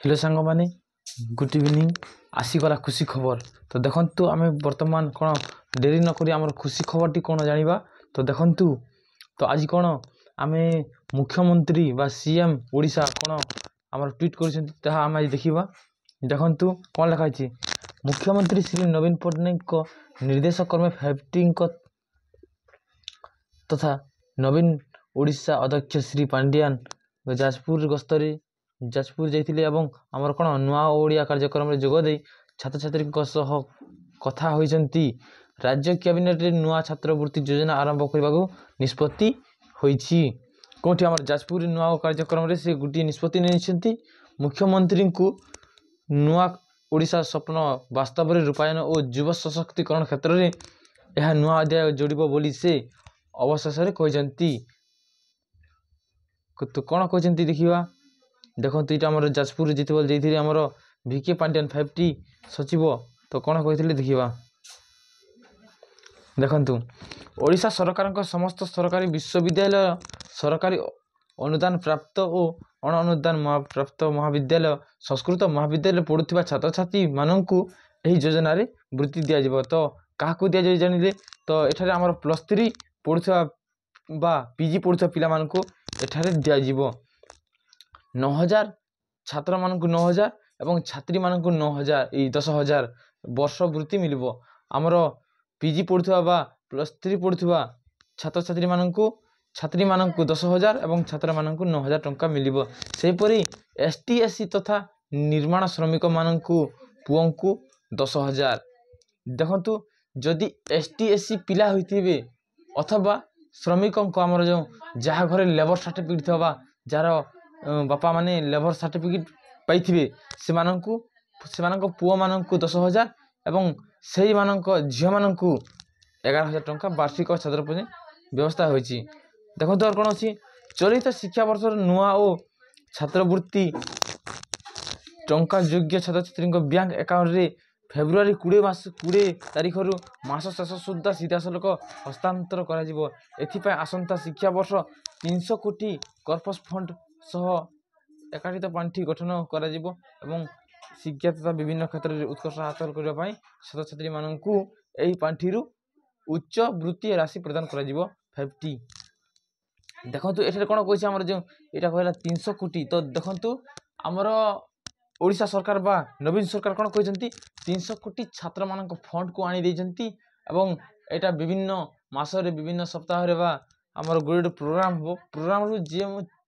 Hello सांग माने good evening आसीगला खुशी खबर। तो देखंतु आमे वर्तमान कोन डेरी न करी हमर खुशी खबर टी कोन जानिबा। तो देखंतु तो आज कोन आमे मुख्यमंत्री बा सीएम ओडिसा कोन हमर ट्वीट करछन्ती ताहा आमे देखिबा। देखंतु कोन लिखा अछि मुख्यमंत्री श्री नवीन पटनायक को निर्देश क्रमे 15 को तथा नवीन ओडिसा अध्यक्ष श्री पांड्यान जाजपुर गस्तरे जाजपुर जाइथिले एवं हमर कोन नुआ ओडिया कार्यक्रम रे जोग दे छात्र छात्री को सह कथा होइछन्ती। राज्य कैबिनेट रे नुआ छात्रवृत्ति योजना आरंभ करबाको निष्पत्ति होइछि। कोठी हमर जाजपुर नुआ कार्यक्रम रे से गुटी निष्पत्ति नेछन्ती। मुख्यमंत्री को नुआ ओडिसा स्वप्न वास्तव रे रूपायन और युवा सशक्तिकरण क्षेत्र रे यह नुआ अध्याय जोड़िबो बोली से अवशेषरे कहजन्ती। तो कोन कहजन्ती देखिबा। देखंतु इटा हमर जाजपुर जितबल जैथिले हमर वीके पांड्यान 5टी सचिव। तो कोन कहिथिले देखिबा। देखंतु ओडिशा सरकार को समस्त सरकारी विश्वविद्यालय सरकारी अनुदान प्राप्त और अण अनुदान प्राप्त महाविद्यालय संस्कृत महाविद्यालय पढ़ुथिबा छात्र छात्री माननकु एही योजना रे वृत्ति दिया जिवो। तो काहाकु दिया जाय जानिले तो एठारे हमर +3 पढ़ुथिबा बा पीजी पढ़ुथिबा पिला मानकु एठारे दिया जिवो। 9000 छात्र मानकु 9000 एवं छात्री मानकु 9000 ए 10000 वर्ष वृत्ति मिलिबो। हमर पीजी पढ़ुथिबा बा +3 पढ़ुथिबा छात्र छात्री मानकु 10000 एवं छात्र मानकु 9000 टंका मिलिबो। सेहि परि एसटी एससी तथा निर्माण श्रमिक मानकु पुओंकु 10000। देखंतु जदि एसटी एससी पिला होइथिबे अथवा श्रमिकों को हमर जो जहा घरे लेबर सर्टिफिकेट थबा जार बापा माने लेबर सर्टिफिकेट पाइथिबे सेमानंको पुओ मानंको 10000 एवं सेही मानंको झियो मानंको 11000 टंका वार्षिक छात्रवृत्ति व्यवस्था होइछि। देखंतु और कोन अछि चलित शिक्षा वर्ष नुआ ओ छात्रवृत्ति टंका योग्य छात्र छात्री को बैंक अकाउंट रे फेब्रुआरी 20 तारिख रु मास शेष सुद्धा सीधासलख हस्तांतर करा जिवो। एथिपय आसंता शिक्षा वर्ष 300 कोटी कर्पस फंड सह एकाधित पांठी गठन करा जिवो एवं शिक्षा तथा विभिन्न क्षेत्र रे उत्कर्ष हासिल करबा पई छात्र छात्री माननकु एही पांठी रु उच्च वृत्ति राशि प्रदान करा जिवो 50। देखंतु एठारे कोन कहिछ हमर जे एटा कहला 300 कोटी। तो देखंतु हमर ओडिशा सरकार बा नवीन सरकार कोन कहिसंती 300 कोटी छात्र मानक फंड को आनी देजंती एवं एटा विभिन्न मास रे विभिन्न सप्ताह रे बा हमर गोड प्रोग्राम हो। प्रोग्राम रु जे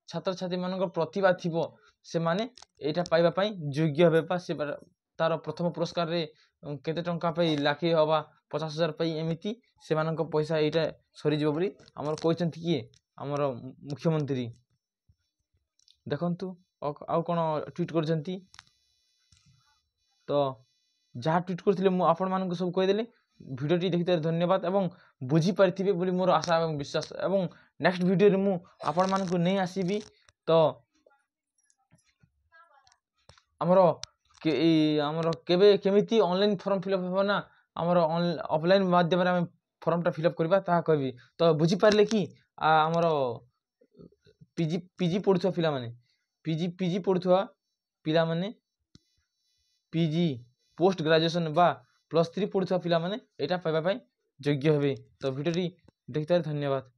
छात्र छात्री मानक प्रतिभा थिबो से माने एटा पाइबा पई योग्य हेबे पा से तार प्रथम पुरस्कार रे केते टंका पई लाखी हवा 50000 पई एमिति से मानक पैसा एटा सरी जिवो बोली हमर कहिसंती कि हमर मुख्यमंत्री। देखंतु आ कोन ट्वीट करजंती। तो जहाँ ट्वीट करथिले मु आपण मानक सब कहि देले। वीडियो टी देखिते धन्यवाद एवं बुझी पारथिबे बोली मोर आशा एवं विश्वास एवं नेक्स्ट वीडियो रे मु आपण मानक नै आसीबी। तो हमरो केबे केमिति ऑनलाइन फॉर्म फिलअप होबा ना हमरो ऑफलाइन माध्यम रे हम फॉर्म टा फिलअप करबा ता कहबी। तो बुझी पारले कि हमरो पीजी पढ़ुथवा पिला माने पीजी पढ़ुथवा पिला माने पीजी पोस्ट ग्रेजुएशन बा +3 पढ़ुथवा पिला माने एटा पाइबा पई योग्य हेबे। तो वीडियो टी देखिते धन्यवाद।